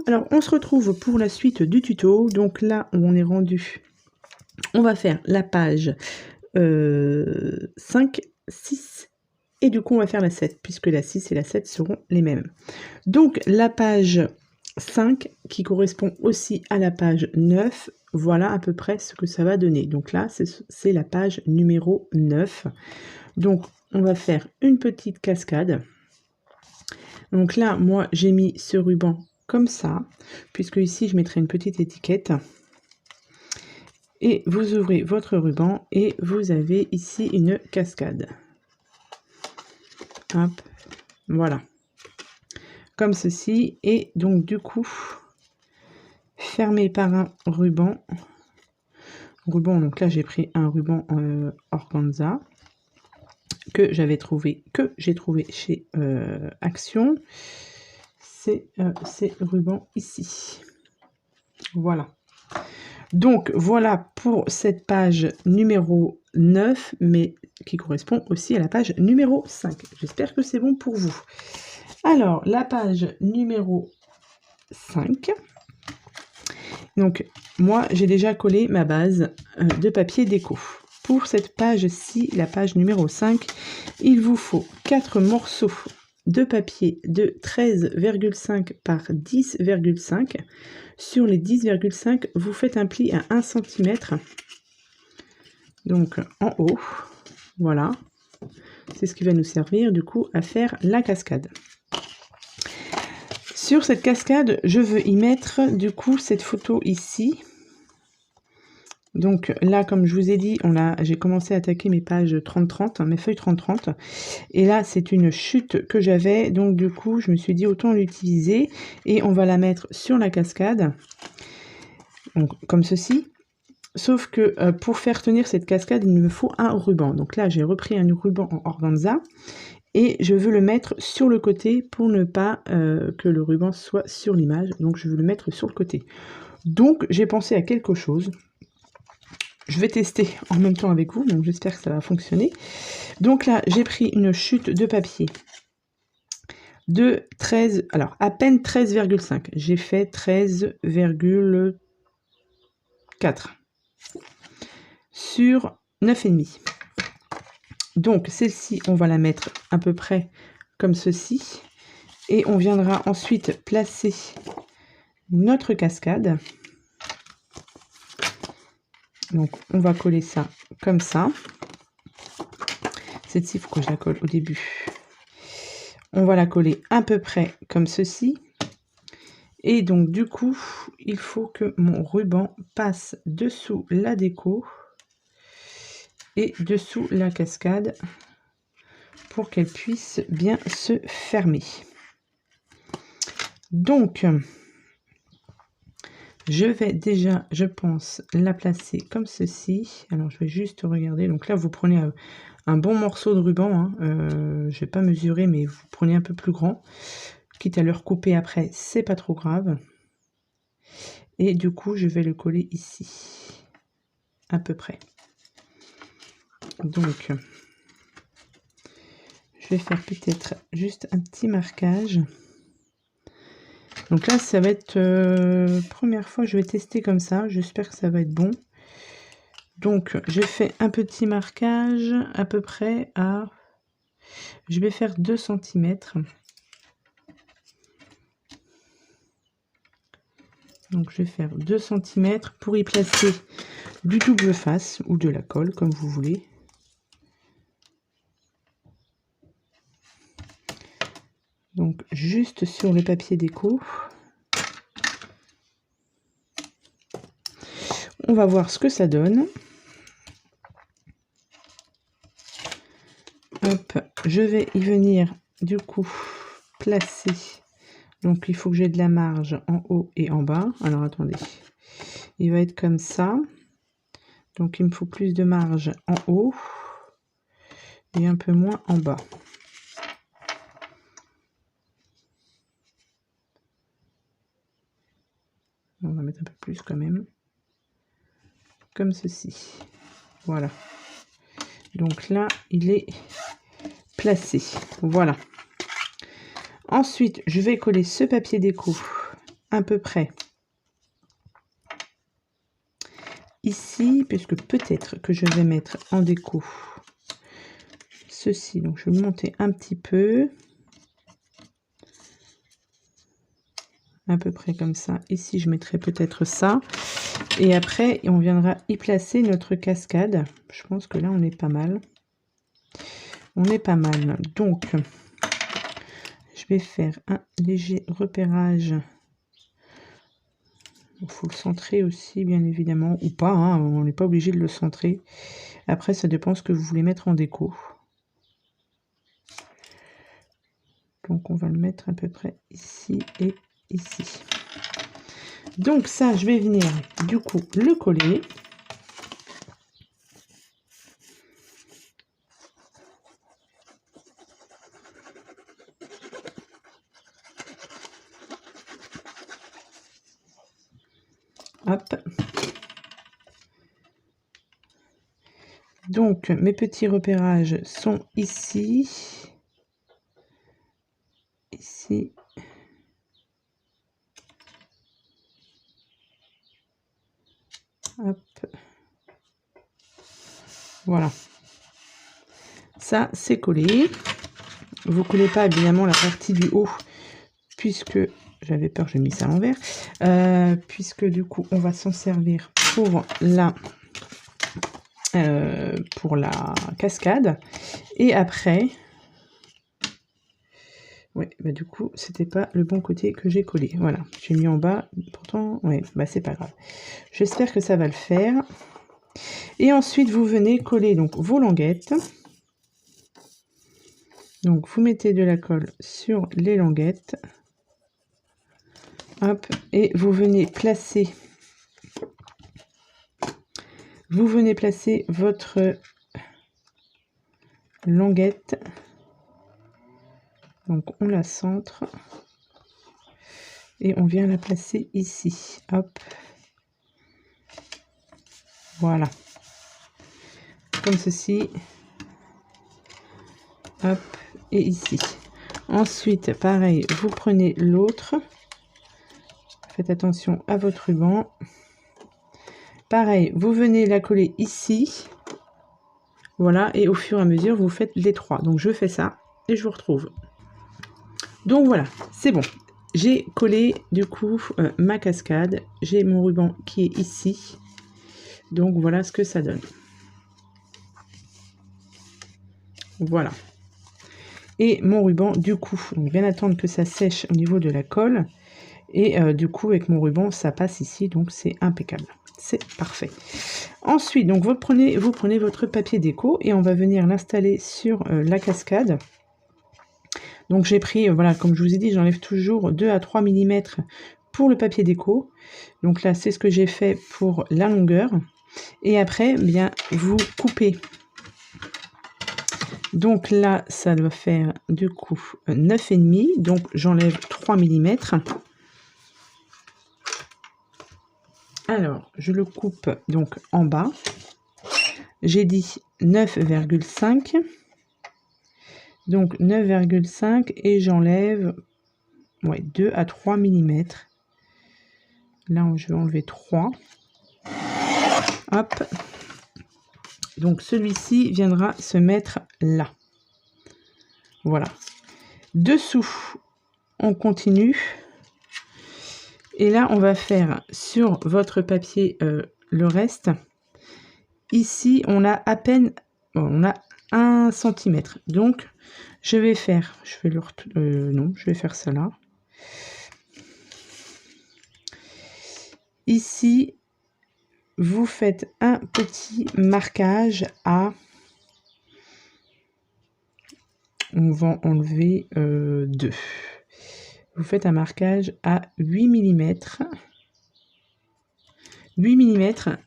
Alors, on se retrouve pour la suite du tuto. Donc là, où on est rendu, on va faire la page 5, 6 et du coup, on va faire la 7, puisque la 6 et la 7 seront les mêmes. Donc, la page 5, qui correspond aussi à la page 9, voilà à peu près ce que ça va donner. Donc là, c'est la page numéro 9. Donc, on va faire une petite cascade. Donc là, moi, j'ai mis ce ruban comme ça, puisque ici, je mettrai une petite étiquette. Et vous ouvrez votre ruban et vous avez ici une cascade. Hop, voilà. Comme ceci. Et donc, du coup, fermé par un ruban. Donc là, j'ai pris un ruban organza que j'ai trouvé chez Action. C'est ces rubans ici. Voilà. Donc, voilà pour cette page numéro 9, mais qui correspond aussi à la page numéro 5. J'espère que c'est bon pour vous. Alors, la page numéro 5. Donc, moi, j'ai déjà collé ma base de papier déco. Pour cette page-ci, la page numéro 5, il vous faut 4 morceaux de papier de 13,5 par 10,5. Sur les 10,5, vous faites un pli à 1 cm. Donc, en haut, voilà. C'est ce qui va nous servir, du coup, à faire la cascade. Sur cette cascade, je veux y mettre, du coup, cette photo ici. Donc là, comme je vous ai dit, j'ai commencé à attaquer mes pages 30-30, mes feuilles 30-30. Et là, c'est une chute que j'avais. Donc du coup, je me suis dit autant l'utiliser. Et on va la mettre sur la cascade. Donc comme ceci. Sauf que pour faire tenir cette cascade, il me faut un ruban. Donc là, j'ai repris un ruban en organza. Et je veux le mettre sur le côté pour ne pas que le ruban soit sur l'image. Donc je veux le mettre sur le côté. Donc j'ai pensé à quelque chose. Je vais tester en même temps avec vous, donc j'espère que ça va fonctionner. Donc là, j'ai pris une chute de papier de 13, alors à peine 13,5. J'ai fait 13,4 sur 9,5. Donc celle-ci, on va la mettre à peu près comme ceci. Et on viendra ensuite placer notre cascade. Donc, on va coller ça comme ça. Celle-ci, il faut que je la colle au début. On va la coller à peu près comme ceci. Et donc, du coup, il faut que mon ruban passe dessous la déco et dessous la cascade pour qu'elle puisse bien se fermer. Donc, je vais déjà, je pense, la placer comme ceci. Alors, je vais juste regarder. Donc là, vous prenez un bon morceau de ruban. Hein. Je ne vais pas mesurer, mais vous prenez un peu plus grand. Quitte à le recouper après, c'est pas trop grave. Et du coup, je vais le coller ici. À peu près. Donc, je vais faire peut-être juste un petit marquage. Donc là, ça va être première fois, je vais tester comme ça. J'espère que ça va être bon. Donc, je fais un petit marquage à peu près à... Je vais faire 2 cm. Donc, je vais faire 2 cm pour y placer du double face ou de la colle, comme vous voulez. Donc, juste sur le papier déco. On va voir ce que ça donne. Hop, je vais y venir, du coup, placer. Donc, il faut que j'ai de la marge en haut et en bas. Alors, attendez. Il va être comme ça. Donc, il me faut plus de marge en haut et un peu moins en bas. On va mettre un peu plus quand même. Comme ceci. Voilà. Donc là, il est placé. Voilà. Ensuite, je vais coller ce papier déco à peu près ici, puisque peut-être que je vais mettre en déco ceci. Donc je vais monter un petit peu, à peu près comme ça. Ici je mettrai peut-être ça, et après on viendra y placer notre cascade. Je pense que là on est pas mal, on est pas mal. Donc je vais faire un léger repérage. Il faut le centrer aussi, bien évidemment, ou pas, hein, on n'est pas obligé de le centrer. Après, ça dépend ce que vous voulez mettre en déco. Donc, on va le mettre à peu près ici et ici. Donc, ça, je vais venir, du coup, le coller. Hop. Donc, mes petits repérages sont ici. Ici. Hop. Voilà. Ça, c'est collé. Vous ne collez pas, évidemment, la partie du haut, puisque... J'avais peur, j'ai mis ça à l'envers. Puisque, du coup, on va s'en servir pour la cascade. Et après... Ouais, bah du coup, c'était pas le bon côté que j'ai collé. Voilà, j'ai mis en bas, pourtant, ouais, bah c'est pas grave. J'espère que ça va le faire. Et ensuite, vous venez coller donc vos languettes. Donc, vous mettez de la colle sur les languettes. Hop, et vous venez placer... votre languette. Donc, on la centre. Et on vient la placer ici. Hop. Voilà. Comme ceci. Hop. Et ici. Ensuite, pareil, vous prenez l'autre. Faites attention à votre ruban. Pareil, vous venez la coller ici. Voilà. Et au fur et à mesure, vous faites les trois. Donc, je fais ça et je vous retrouve. Donc, voilà. C'est bon. J'ai collé, du coup, ma cascade. J'ai mon ruban qui est ici. Donc, voilà ce que ça donne. Voilà. Et mon ruban, du coup, donc bien attendre que ça sèche au niveau de la colle. Et du coup, avec mon ruban, ça passe ici. Donc, c'est impeccable. C'est parfait. Ensuite, donc, vous prenez votre papier déco et on va venir l'installer sur la cascade. Donc, j'ai pris, voilà, comme je vous ai dit, j'enlève toujours 2 à 3 mm pour le papier déco. Donc là, c'est ce que j'ai fait pour la longueur. Et après, bien, vous coupez. Donc là, ça doit faire du coup 9,5. Donc j'enlève 3 mm. Alors, je le coupe donc en bas. J'ai dit 9,5. Donc 9,5 et j'enlève 2 à 3 mm. Là, je vais enlever 3. Hop. Donc celui-ci viendra se mettre là. Voilà. Dessous, on continue. Et là, on va faire sur votre papier le reste. Ici, on a à peine... on a 1 cm. Donc, je vais faire... je vais faire ça là. Ici, vous faites un petit marquage à... on va enlever 2. Vous faites un marquage à 8 mm. 8 mm.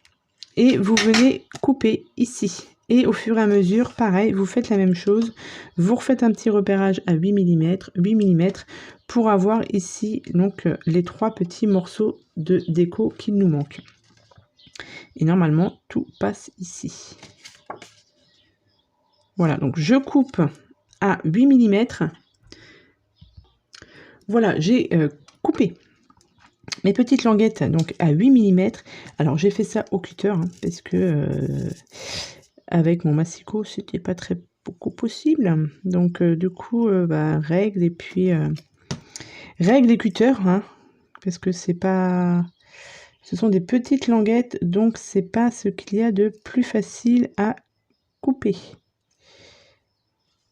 Et vous venez couper ici. Et au fur et à mesure, pareil, vous faites la même chose. Vous refaites un petit repérage à 8 mm, 8 mm pour avoir ici donc les 3 petits morceaux de déco qui nous manquent. Et normalement, tout passe ici. Voilà, donc je coupe à 8 mm. Voilà, j'ai coupé mes petites languettes donc à 8 mm. Alors j'ai fait ça au cutter hein, parce que avec mon massicot c'était pas très beaucoup possible. Donc du coup bah, règle et puis règle et cutter hein, parce que c'est pas, ce sont des petites languettes donc c'est pas ce qu'il y a de plus facile à couper.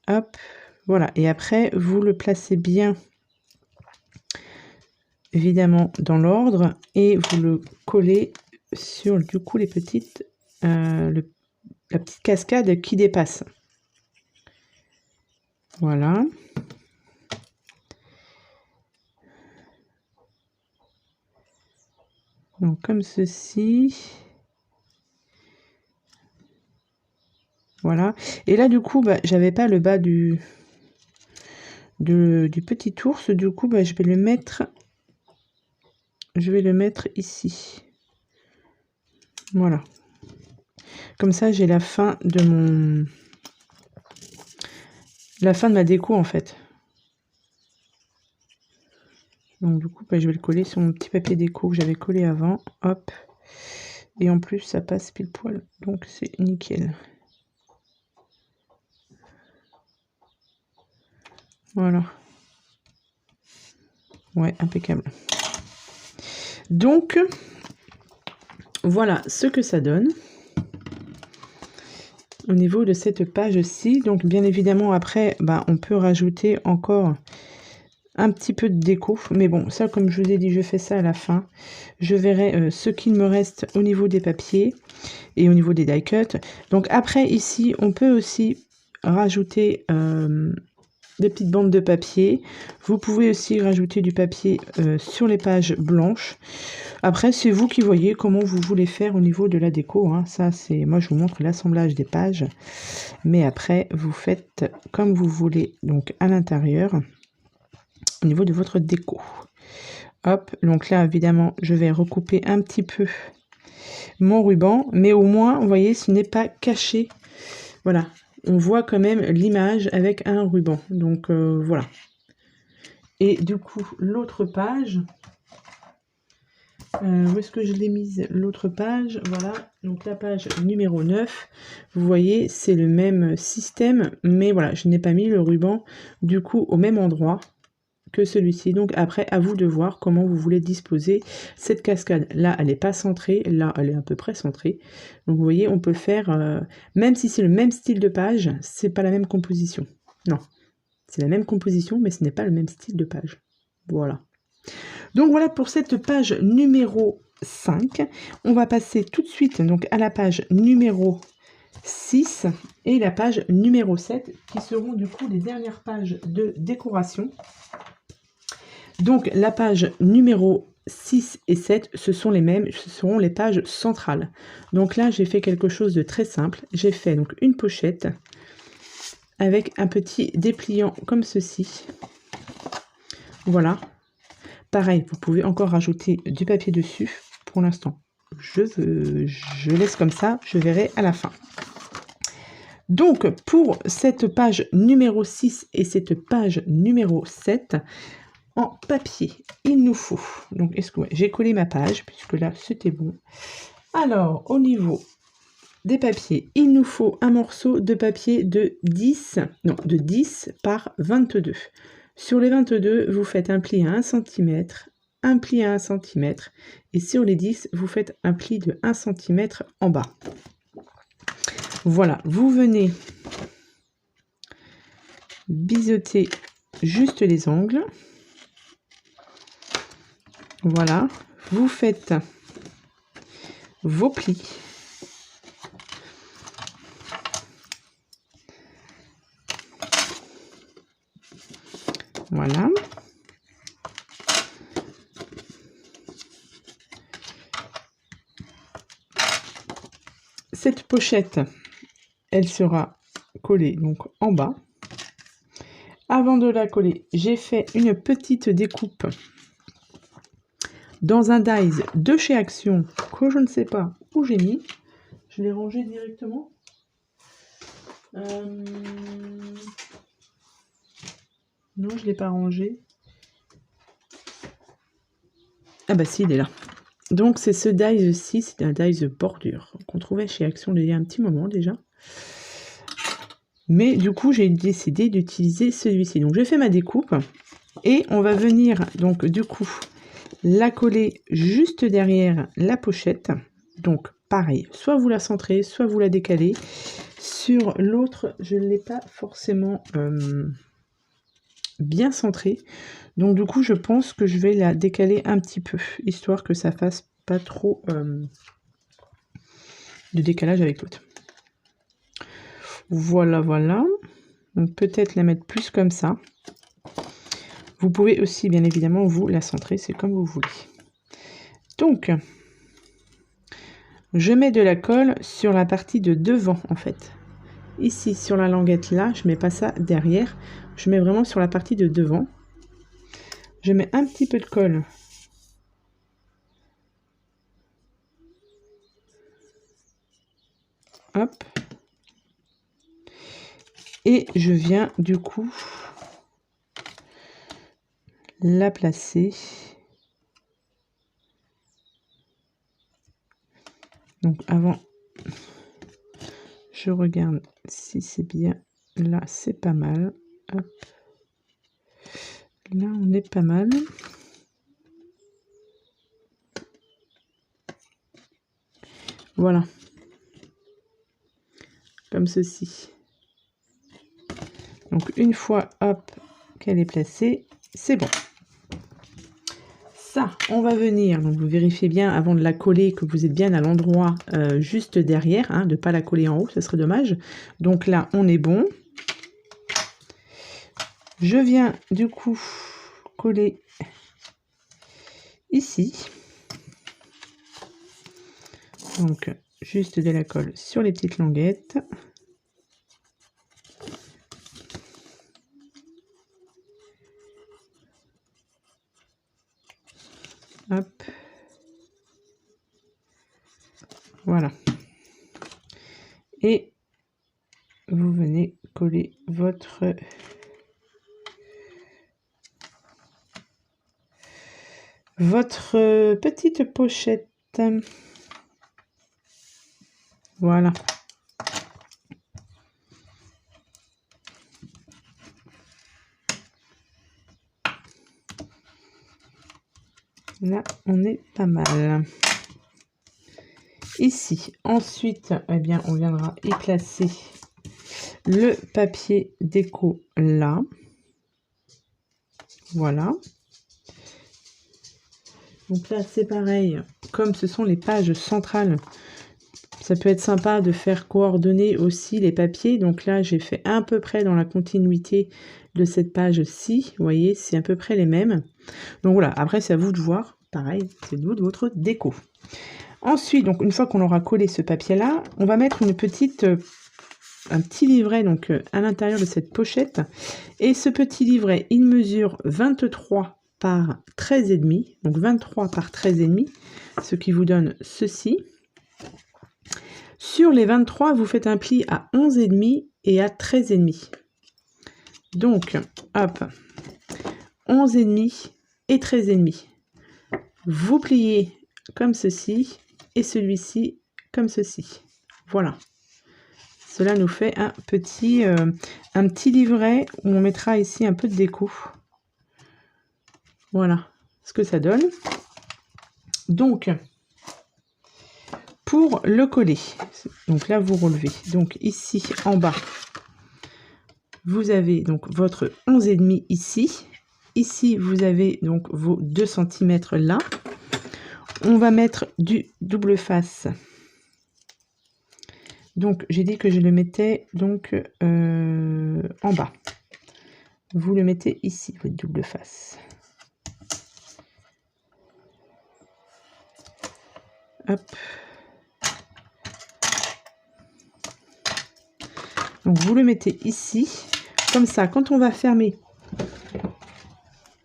Hop, voilà. Et après vous le placez bien évidemment dans l'ordre et vous le collez sur du coup les petites la petite cascade qui dépasse. Voilà. Donc comme ceci. Voilà. Et là du coup bah, j'avais pas le bas du petit ours, du coup bah, je vais le mettre ici. Voilà. Comme ça j'ai la fin de ma déco en fait. Donc du coup bah, je vais le coller sur mon petit papier déco que j'avais collé avant. Hop. Et en plus ça passe pile poil. Donc c'est nickel. Voilà. Ouais, impeccable. Donc voilà ce que ça donne au niveau de cette page-ci. Donc bien évidemment après bah, on peut rajouter encore un petit peu de déco, mais bon ça comme je vous ai dit je fais ça à la fin. Je verrai ce qu'il me reste au niveau des papiers et au niveau des die cut. Donc après ici on peut aussi rajouter des petites bandes de papier. Vous pouvez aussi rajouter du papier sur les pages blanches. Après, c'est vous qui voyez comment vous voulez faire au niveau de la déco. Hein. Ça, c'est moi, je vous montre l'assemblage des pages. Mais après, vous faites comme vous voulez, donc à l'intérieur, au niveau de votre déco. Hop, donc là, évidemment, je vais recouper un petit peu mon ruban. Mais au moins, vous voyez, ce n'est pas caché. Voilà, on voit quand même l'image avec un ruban. Donc, voilà. Et du coup, l'autre page... où est-ce que je l'ai mise l'autre page? Voilà, donc la page numéro 9. Vous voyez, c'est le même système, mais voilà, je n'ai pas mis le ruban du coup au même endroit que celui-ci. Donc après, à vous de voir comment vous voulez disposer cette cascade. Là, elle n'est pas centrée, là, elle est à peu près centrée. Donc vous voyez, on peut faire, même si c'est le même style de page, c'est pas la même composition. Non, c'est la même composition, mais ce n'est pas le même style de page. Voilà. Donc voilà pour cette page numéro 5. On va passer tout de suite donc à la page numéro 6 et la page numéro 7 qui seront du coup les dernières pages de décoration. Donc la page numéro 6 et 7, ce sont les mêmes, ce seront les pages centrales. Donc là, j'ai fait quelque chose de très simple. J'ai fait donc une pochette avec un petit dépliant comme ceci. Voilà. Pareil, vous pouvez encore rajouter du papier dessus. Pour l'instant, je laisse comme ça, je verrai à la fin. Donc, pour cette page numéro 6 et cette page numéro 7, en papier, il nous faut... Donc, j'ai collé ma page, puisque là, c'était bon. Alors, au niveau des papiers, il nous faut un morceau de papier de 10 par 22. Sur les 22, vous faites un pli à 1 cm, un pli à 1 cm, et sur les 10, vous faites un pli de 1 cm en bas. Voilà, vous venez biseauter juste les angles. Voilà, vous faites vos plis. Voilà. Cette pochette, elle sera collée donc en bas. Avant de la coller, j'ai fait une petite découpe dans un dies de chez Action que je ne sais pas où j'ai mis. Je l'ai rangé directement. Non, je ne l'ai pas rangé. Ah bah si, il est là. Donc c'est ce dies-ci, c'est un dies bordure qu'on trouvait chez Action il y a un petit moment déjà. Mais du coup, j'ai décidé d'utiliser celui-ci. Donc, j'ai fait ma découpe et on va venir, donc, du coup, la coller juste derrière la pochette. Donc, pareil, soit vous la centrez, soit vous la décalez. Sur l'autre, je ne l'ai pas forcément bien centrée. Donc, du coup, je pense que je vais la décaler un petit peu, histoire que ça fasse pas trop de décalage avec l'autre. Voilà, voilà. Donc peut-être la mettre plus comme ça. Vous pouvez aussi, bien évidemment, vous la centrer, c'est comme vous voulez. Donc, je mets de la colle sur la partie de devant, en fait. Ici, sur la languette, là, je mets pas ça derrière. Je mets vraiment sur la partie de devant. Je mets un petit peu de colle. Hop. Et je viens, du coup, la placer. Donc, avant, je regarde si c'est bien. Là, c'est pas mal. Hop. Là, on est pas mal. Voilà. Comme ceci. Donc, une fois, hop, qu'elle est placée, c'est bon. Ça, on va venir, donc vous vérifiez bien avant de la coller que vous êtes bien à l'endroit juste derrière, hein, de ne pas la coller en haut, ça serait dommage. Donc là, on est bon. Je viens du coup coller ici. Donc, juste de la colle sur les petites languettes. Hop. Voilà. Et vous venez coller votre petite pochette. Voilà. Là, on est pas mal. Ici, ensuite, eh bien, on viendra y placer le papier déco là. Voilà. Donc là, c'est pareil. Comme ce sont les pages centrales, ça peut être sympa de faire coordonner aussi les papiers. Donc là, j'ai fait à peu près dans la continuité de cette page-ci. Vous voyez, c'est à peu près les mêmes. Donc voilà, après, c'est à vous de voir. Pareil, c'est vous de votre déco. Ensuite, donc une fois qu'on aura collé ce papier-là, on va mettre un petit livret donc à l'intérieur de cette pochette. Et ce petit livret, il mesure 23 par 13,5. Donc 23 par 13,5, ce qui vous donne ceci. Sur les 23, vous faites un pli à 11,5 et à 13,5. Donc, hop, 11,5 et 13,5. Vous pliez comme ceci et celui-ci comme ceci. Voilà. Cela nous fait un petit livret où on mettra ici un peu de déco. Voilà ce que ça donne. Donc, pour le coller, donc là vous relevez. Donc ici en bas, vous avez donc votre 11,5 ici. Ici, vous avez donc vos 2 cm là. On va mettre du double face. Donc, j'ai dit que je le mettais donc en bas. Vous le mettez ici, votre double face. Hop. Donc, vous le mettez ici. Comme ça, quand on va fermer,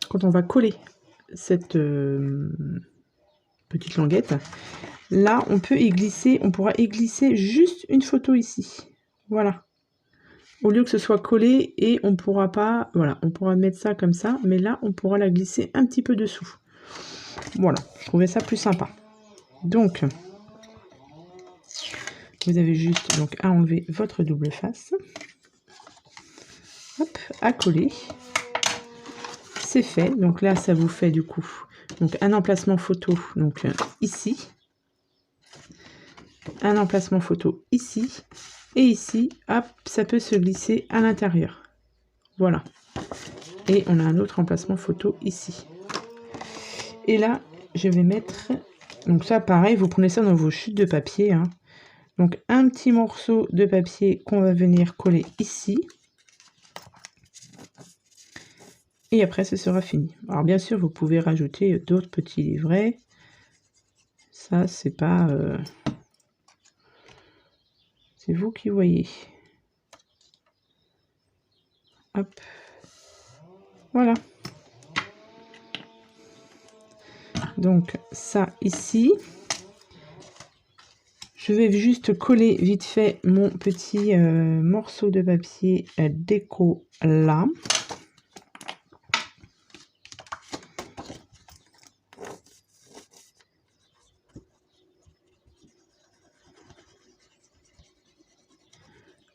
quand on va coller cette petite languette, là, on peut y glisser, on pourra y glisser juste une photo ici. Voilà. Au lieu que ce soit collé et on pourra pas, voilà, on pourra mettre ça comme ça, mais là, on pourra la glisser un petit peu dessous. Voilà, je trouvais ça plus sympa. Donc, vous avez juste donc à enlever votre double face. Hop, à coller. C'est fait. Donc là, ça vous fait du coup donc un emplacement photo donc ici. Un emplacement photo ici. Et ici, hop, ça peut se glisser à l'intérieur. Voilà. Et on a un autre emplacement photo ici. Et là, je vais mettre... Donc ça, pareil, vous prenez ça dans vos chutes de papier. Hein. Donc un petit morceau de papier qu'on va venir coller ici. Et après, ce sera fini. Alors bien sûr, vous pouvez rajouter d'autres petits livrets. Ça, c'est pas... C'est vous qui voyez. Hop. Voilà. Donc ça ici. Je vais juste coller vite fait mon petit morceau de papier déco là.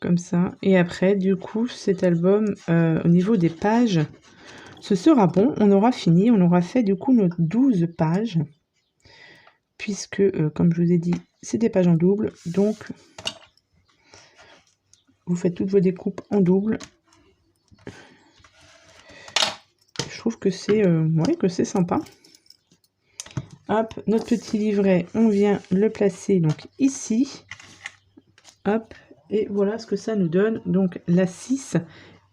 Comme ça. Et après, du coup, cet album, au niveau des pages, ce sera bon. On aura fini. On aura fait, du coup, nos 12 pages. Puisque, comme je vous ai dit, c'est des pages en double. Donc, vous faites toutes vos découpes en double. Je trouve que c'est ouais, que c'est sympa. Hop, notre petit livret, on vient le placer donc ici. Hop. Et voilà ce que ça nous donne. Donc la 6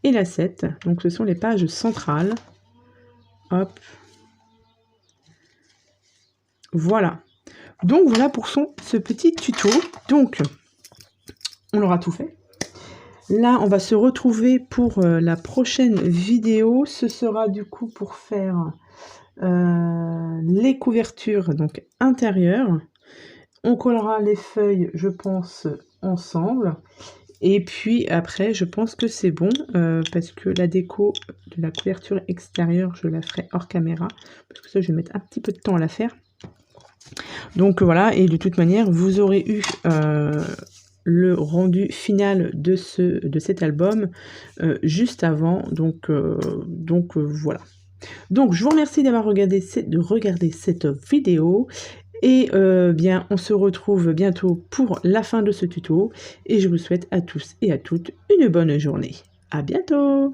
et la 7. Donc ce sont les pages centrales. Hop. Voilà. Donc voilà pour ce petit tuto. Donc on aura tout fait. Là on va se retrouver pour la prochaine vidéo. Ce sera du coup pour faire les couvertures donc intérieures. On collera les feuilles, je pense, ensemble. Et puis après, je pense que c'est bon, parce que la déco de la couverture extérieure, je la ferai hors caméra. Parce que ça, je vais mettre un petit peu de temps à la faire. Donc voilà, et de toute manière, vous aurez eu le rendu final de cet album juste avant. Donc voilà. Donc je vous remercie d'avoir regardé cette vidéo. Et bien, on se retrouve bientôt pour la fin de ce tuto. Et je vous souhaite à tous et à toutes une bonne journée. À bientôt!